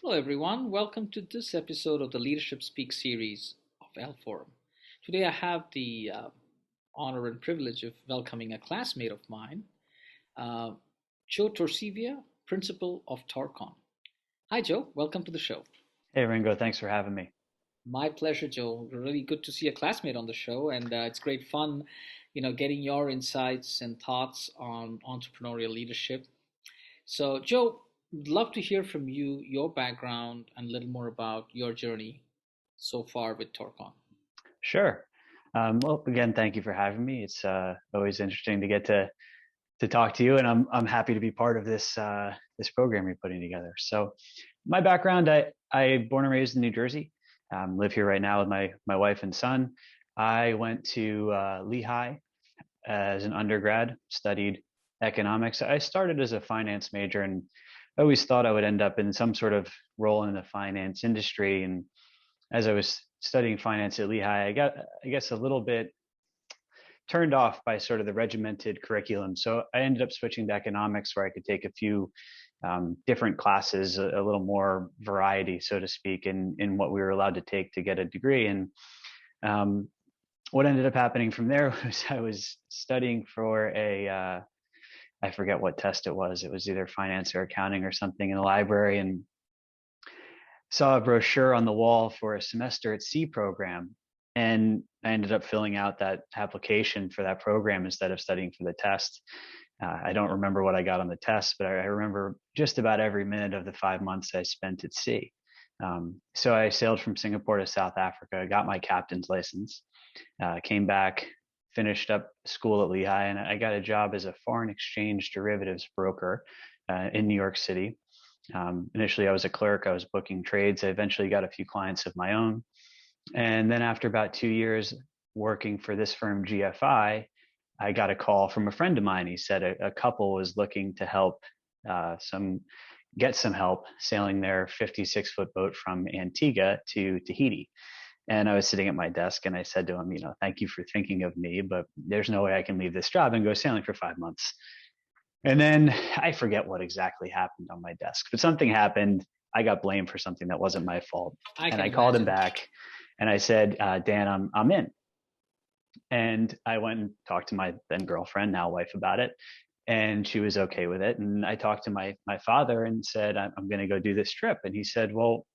Hello, everyone. Welcome to this episode of the Leadership Speak series of L Forum. Today, I have the honor and privilege of welcoming a classmate of mine, uh, Joe Torcivia, principal of Torcon. Hi, Joe. Welcome to the show. Hey Ringo, thanks for having me. My pleasure, Joe. Really good to see a classmate on the show, and it's great fun, getting your insights and thoughts on entrepreneurial leadership. So, Joe, would love to hear from you, your background, and a little more about your journey so far with Torcon. Sure. Well, again, thank you for having me. It's always interesting to get to talk to you, and I'm happy to be part of this program you're putting together. So, my background, I born and raised in New Jersey. Live here right now with my wife and son. I went to Lehigh as an undergrad, studied economics. I started as a finance major, and I always thought I would end up in some sort of role in the finance industry. And as I was studying finance at Lehigh, I got, I guess, a little bit turned off by sort of the regimented curriculum. So I ended up switching to economics, where I could take a few different classes, a little more variety, so to speak, in what we were allowed to take to get a degree. And um, what ended up happening from there was I was studying for I forget what test it was. It was either finance or accounting or something in the library, and saw a brochure on the wall for a semester at C program. And I ended up filling out that application for that program instead of studying for the test. I don't remember what I got on the test, but I remember just about every minute of the 5 months I spent at sea. So I sailed from Singapore to South Africa, got my captain's license, came back, finished up school at Lehigh, and I got a job as a foreign exchange derivatives broker in New York City. Initially, I was a clerk. I was booking trades. I eventually got a few clients of my own. And then after about 2 years working for this firm, GFI, I got a call from a friend of mine. He said a couple was looking to help some get some help sailing their 56-foot boat from Antigua to Tahiti. And I was sitting at my desk and I said to him, thank you for thinking of me, but there's no way I can leave this job and go sailing for 5 months. And then I forget what exactly happened on my desk, but something happened. I got blamed for something that wasn't my fault. I And can I called him imagine. back and I said, Dan, I'm in. And I went and talked to my then girlfriend, now wife, about it. And she was okay with it. And I talked to my father and said, I'm going to go do this trip. And he said, well,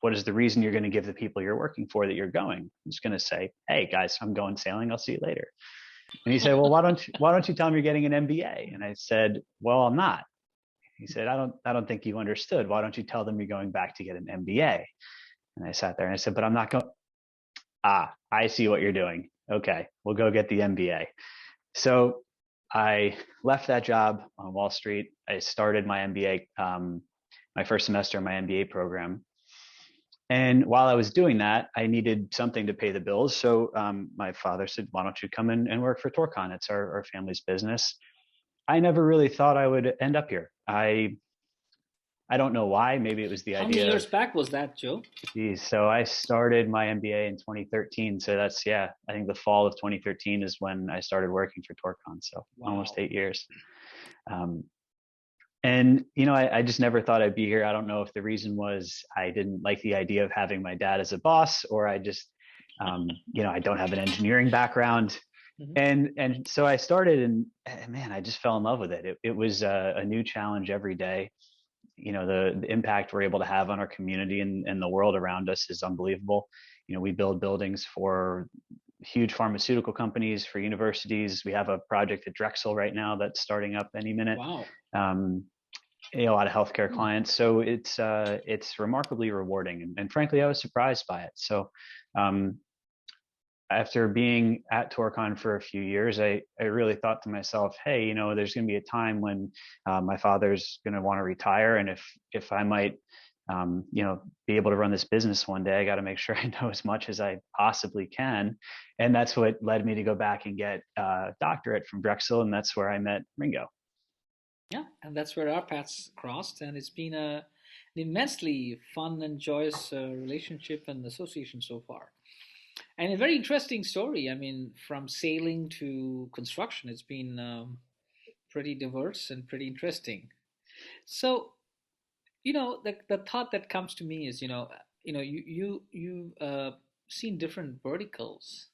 what is the reason you're going to give the people you're working for that you're going? I'm just going to say, hey guys, I'm going sailing. I'll see you later. And he said, well, why don't you tell them you're getting an MBA? And I said, well, I'm not. He said, I don't think you understood. Why don't you tell them you're going back to get an MBA? And I sat there and I said, but I'm not going. I see what you're doing. Okay, we'll go get the MBA. So I left that job on Wall Street. I started my MBA, my first semester in my MBA program. And while I was doing that, I needed something to pay the bills. So my father said, why don't you come in and work for Torcon? It's our family's business. I never really thought I would end up here. I don't know why. Maybe it was the How many idea years of, back was that, Joe? geez. So I started my MBA in 2013. So that's, yeah, I think the fall of 2013 is when I started working for Torcon. So almost Wow. 8 years. Um, and I just never thought I'd be here. I don't know if the reason was I didn't like the idea of having my dad as a boss, or I just, I don't have an engineering background. Mhm. And so I started, and man, I just fell in love with it. It was a new challenge every day. The impact we're able to have on our community and the world around us is unbelievable. We build buildings for huge pharmaceutical companies, for universities. We have a project at Drexel right now that's starting up any minute. Wow. Um, a lot of healthcare Hmm. clients. So it's remarkably rewarding, and frankly, I was surprised by it. So um, after being at Torcon for a few years, I really thought to myself, hey, there's going to be a time when my father's going to want to retire, and if I might, be able to run this business one day, I got to make sure I know as much as I possibly can, and that's what led me to go back and get a doctorate from Drexel, and that's where I met Ringo. Yeah, and that's where our paths crossed, and it's been an immensely fun and joyous relationship and association so far. And a very interesting story. I mean, from sailing to construction, it's been pretty diverse and pretty interesting. So, The thought that comes to me is, you've seen different verticals.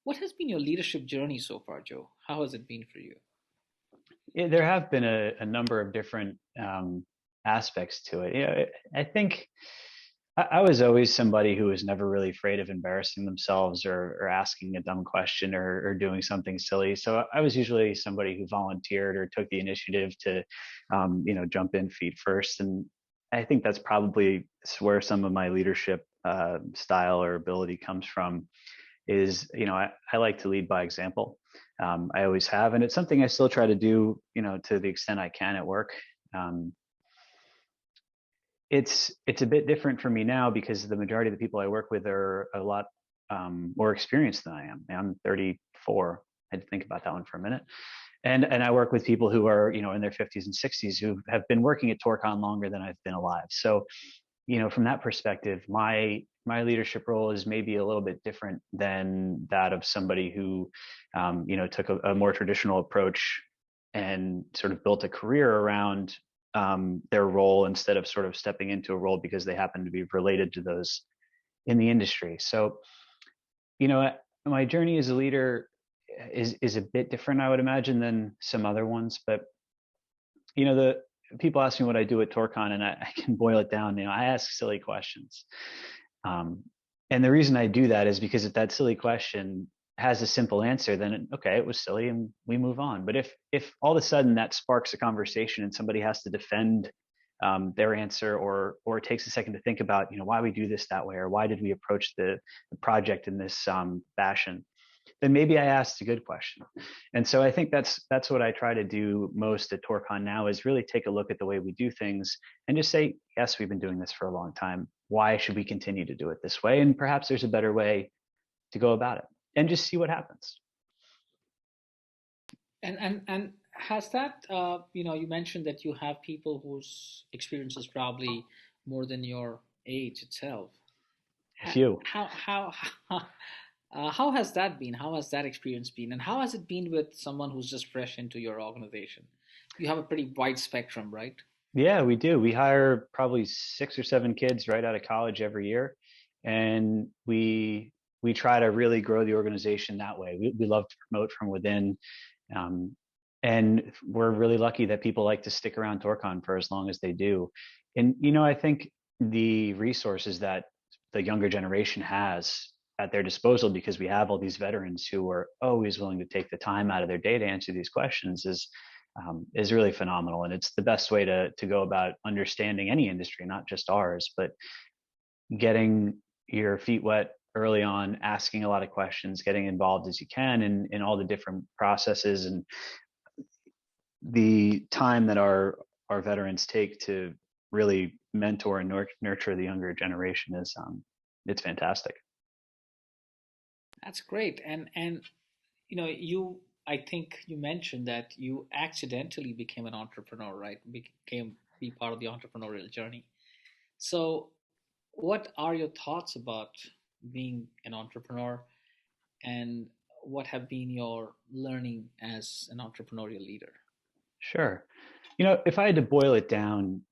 What has been your leadership journey so far, Joe? How has it been for you? Yeah, there have been a number of different aspects to it. I think I was always somebody who was never really afraid of embarrassing themselves or asking a dumb question or doing something silly. So I was usually somebody who volunteered or took the initiative to, jump in feet first. And I think that's probably where some of my leadership style or ability comes from. Is I like to lead by example. I always have, and it's something I still try to do. To the extent I can at work. Um, it's a bit different for me now because the majority of the people I work with are a lot more experienced than I am. I'm 34. I had to think about that one for a minute. And I work with people who are in their 50s and 60s who have been working at Torcon longer than I've been alive. So from that perspective, my leadership role is maybe a little bit different than that of somebody who took a more traditional approach and sort of built a career around their role instead of sort of stepping into a role because they happen to be related to those in the industry. So, my journey as a leader is a bit different, I would imagine, than some other ones. But the people ask me what I do at Torcon, and I can boil it down. I ask silly questions, and the reason I do that is because if that silly question has a simple answer, then okay, it was silly and we move on. But if all of a sudden that sparks a conversation and somebody has to defend their answer, or it takes a second to think about why we do this that way, or why did we approach the project in this fashion, then maybe I asked a good question. And so I think that's what I try to do most at Torcon now, is really take a look at the way we do things and just say, yes, we've been doing this for a long time. Why should we continue to do it this way? And perhaps there's a better way to go about it, and just see what happens. And has that you mentioned that you have people whose experience is probably more than your age itself. If you, How has that been? How has that experience been? And how has it been with someone who's just fresh into your organization? You have a pretty wide spectrum, right? yeah, we do. We hire probably 6 or 7 kids right out of college every year, and we try to really grow the organization that way. We love to promote from within. Um, and we're really lucky that people like to stick around Torcon for as long as they do. And I think the resources that the younger generation has at their disposal, because we have all these veterans who are always willing to take the time out of their day to answer these questions, is really phenomenal. And it's the best way to go about understanding any industry, not just ours, but getting your feet wet early on, asking a lot of questions, getting involved as you can in all the different processes, and the time that our veterans take to really mentor and nurture the younger generation is it's fantastic. That's great. And you I think you mentioned that you accidentally became an entrepreneur, right? Became be part of the entrepreneurial journey. So, what are your thoughts about being an entrepreneur, and what have been your learning as an entrepreneurial leader? Sure. If I had to boil it down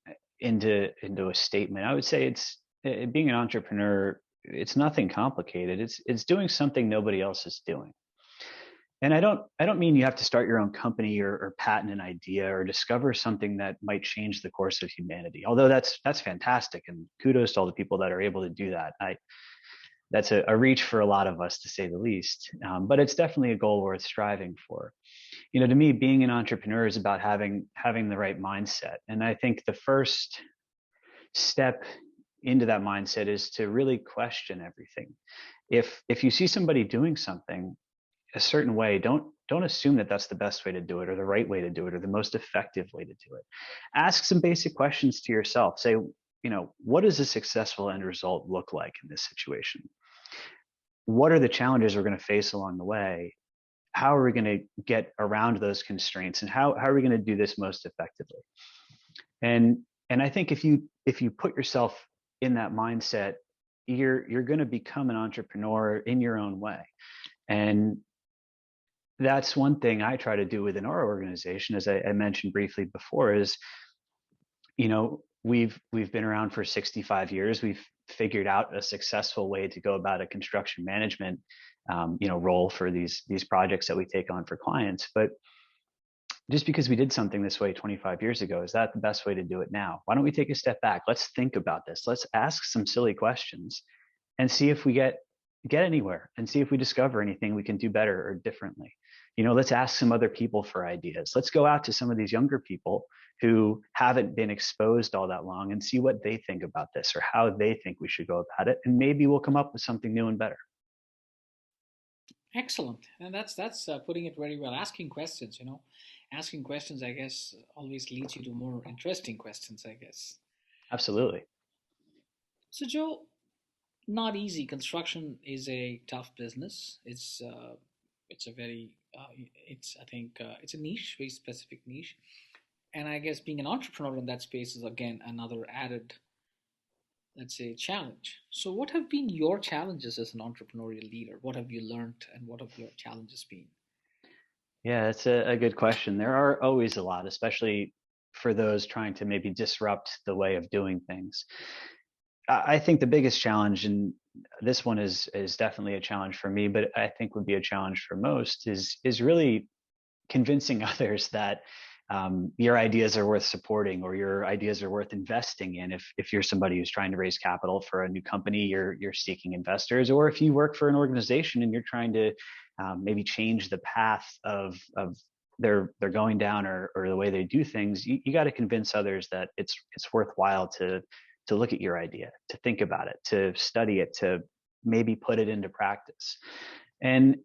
into a statement, I would say it's being an entrepreneur. It's nothing complicated. It's doing something nobody else is doing. And I don't mean you have to start your own company or patent an idea or discover something that might change the course of humanity. Although that's fantastic, and kudos to all the people that are able to do that. That's a reach for a lot of us, to say the least. But it's definitely a goal worth striving for. To me, being an entrepreneur is about having the right mindset. And I think the first step into that mindset is to really question everything. If you see somebody doing something a certain way, don't assume that that's the best way to do it, or the right way to do it, or the most effective way to do it. Ask some basic questions to yourself. Say, what does a successful end result look like in this situation? What are the challenges we're going to face along the way? How are we going to get around those constraints, and how are we going to do this most effectively? And I think if you put yourself in that mindset, you're going to become an entrepreneur in your own way. And that's one thing I try to do within our organization, as I mentioned briefly before, is we've been around for 65 years. We've figured out a successful way to go about a construction management role for these projects that we take on for clients. But just because we did something this way 25 years ago, is that the best way to do it now? Why don't we take a step back? Let's think about this. Let's ask some silly questions and see if we get anywhere, and see if we discover anything we can do better or differently. Let's ask some other people for ideas. Let's go out to some of these younger people who haven't been exposed all that long and see what they think about this or how they think we should go about it. And maybe we'll come up with something new and better. Excellent, and that's putting it very well. Asking questions, asking questions, I guess, always leads you to more interesting questions, I guess. Absolutely. So, Joe, not easy. Construction is a tough business. It's a very it's I think it's a niche, very specific niche, and I guess being an entrepreneur in that space is again another added, let's say, challenge. So, what have been your challenges as an entrepreneurial leader? What have you learned, and what have your challenges been? Yeah, that's a good question. There are always a lot, especially for those trying to maybe disrupt the way of doing things. I think the biggest challenge, and this one is definitely a challenge for me, but I think would be a challenge for most, is really convincing others that your ideas are worth supporting, or your ideas are worth investing in. If you're somebody who's trying to raise capital for a new company, you're seeking investors, or if you work for an organization and you're trying to maybe change the path of they're going down, or the way they do things, you got to convince others that it's worthwhile to look at your idea, to think about it, to study it, to maybe put it into practice. And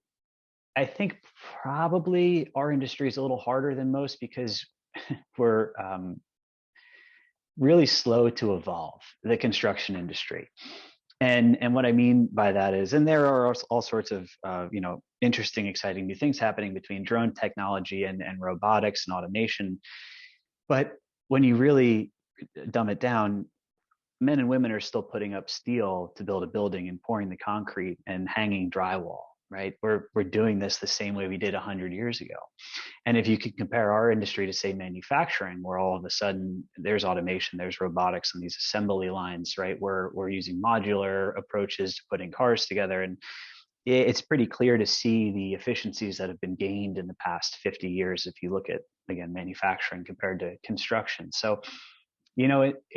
I think probably our industry is a little harder than most because we're really slow to evolve, the construction industry. And what I mean by that is, and there are all sorts of interesting, exciting new things happening between drone technology and robotics and automation. But when you really dumb it down, men and women are still putting up steel to build a building and pouring the concrete and hanging drywall, right? We're doing this the same way we did 100 years ago. And if you could compare our industry to, say, manufacturing, where all of a sudden there's automation, there's robotics on these assembly lines, right? We're using modular approaches to putting cars together. And it's pretty clear to see the efficiencies that have been gained in the past 50 years if you look at, again, manufacturing compared to construction. So in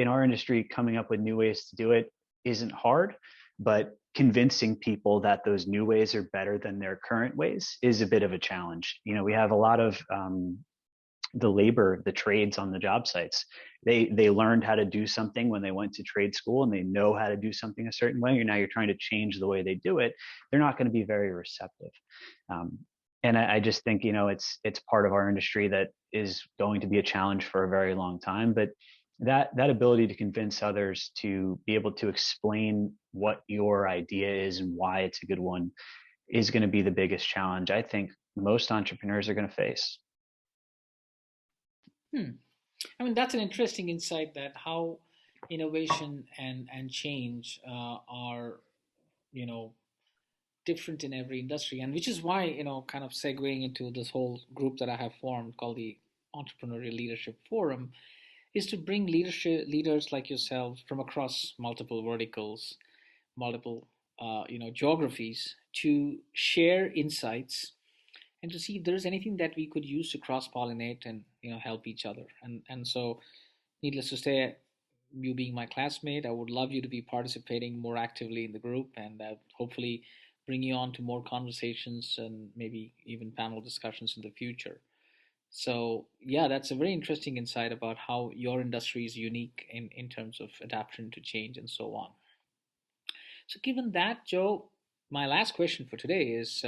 our industry, coming up with new ways to do it isn't hard, but convincing people that those new ways are better than their current ways is a bit of a challenge. We have a lot of the trades on the job sites. They learned how to do something when they went to trade school, and they know how to do something a certain way. And now you're trying to change the way they do it. They're not going to be very receptive. And I just think it's part of our industry that is going to be a challenge for a very long time. But that ability to convince others, to be able to explain what your idea is and why it's a good one, is going to be the biggest challenge I think most entrepreneurs are going to face. Hmm. I mean, that's an interesting insight, that how innovation and change are, you know, different in every industry, and which is why, kind of segueing into this whole group that I have formed called the Entrepreneurial Leadership Forum, is to bring leaders like yourself from across multiple verticals, multiple geographies, to share insights and to see if there's anything that we could use to cross pollinate and help each other. And so, needless to say, you being my classmate, I would love you to be participating more actively in the group, and hopefully bring you on to more conversations and maybe even panel discussions in the future. So yeah, that's a very interesting insight about how your industry is unique in terms of adaptation to change and so on. So given that, Joe, my last question for today is,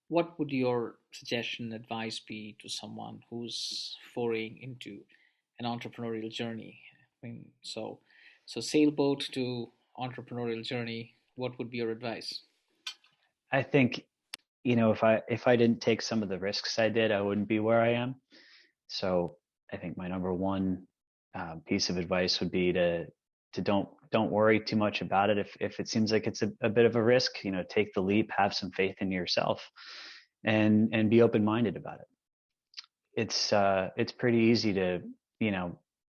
what would your suggestion, advice be to someone who's foraying into an entrepreneurial journey? I mean, so sailboat to entrepreneurial journey. What would be your advice? I think if I didn't take some of the risks I did, I wouldn't be where I am. So I think my number one piece of advice would be to don't worry too much about it. If it seems like it's a bit of a risk, take the leap, have some faith in yourself, and be open minded about it. It's pretty easy to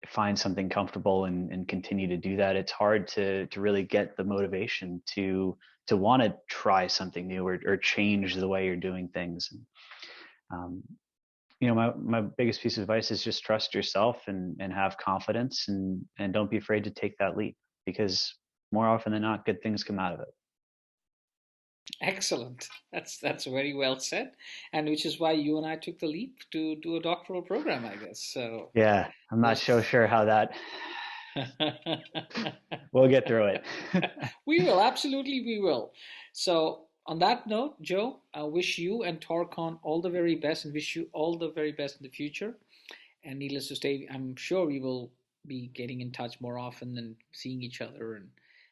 find something comfortable and continue to do that, it's hard to really get the motivation to want to try something new or change the way you're doing things. Um, my biggest piece of advice is just trust yourself and have confidence and don't be afraid to take that leap, because more often than not, good things come out of it. Excellent. That's very well said, and which is why you and I took the leap to do a doctoral program, I guess. So Yeah, I'm not so let's. sure how that. We'll get through it. We will, absolutely, we will. So, on that note, Joe, I wish you and Torcon all the very best and wish you all the very best in the future. And needless to say, I'm sure we will be getting in touch more often and seeing each other.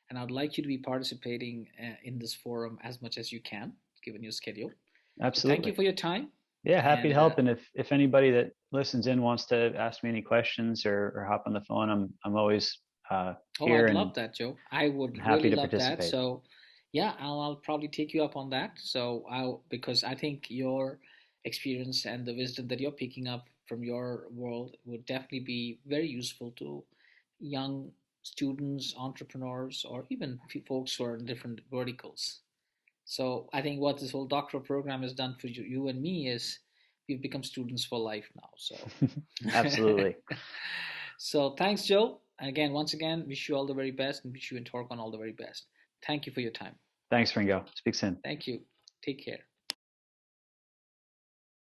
And I'd like you to be participating in this forum as much as you can, given your schedule. So, thank you Absolutely. for your time. Yeah, happy to And help. And if anybody that listens in wants to ask me any questions or hop on the phone, I'm always oh, here I'd and love that, Joe. I would happy really to love that. participate. So, yeah, I'll probably take you up on that. So, because I think your experience and the wisdom that you're picking up from your world would definitely be very useful to young students, entrepreneurs, or even folks who are in different verticals. So, I think what this whole doctoral program has done for you and me is we've become students for life now. So, Absolutely. so thanks, Joe. And again, once again, wish you all the very best and wish you and Torcon all the very best. Thank you for your time. Thanks, Ringo. Speak soon. Thank you. Take care.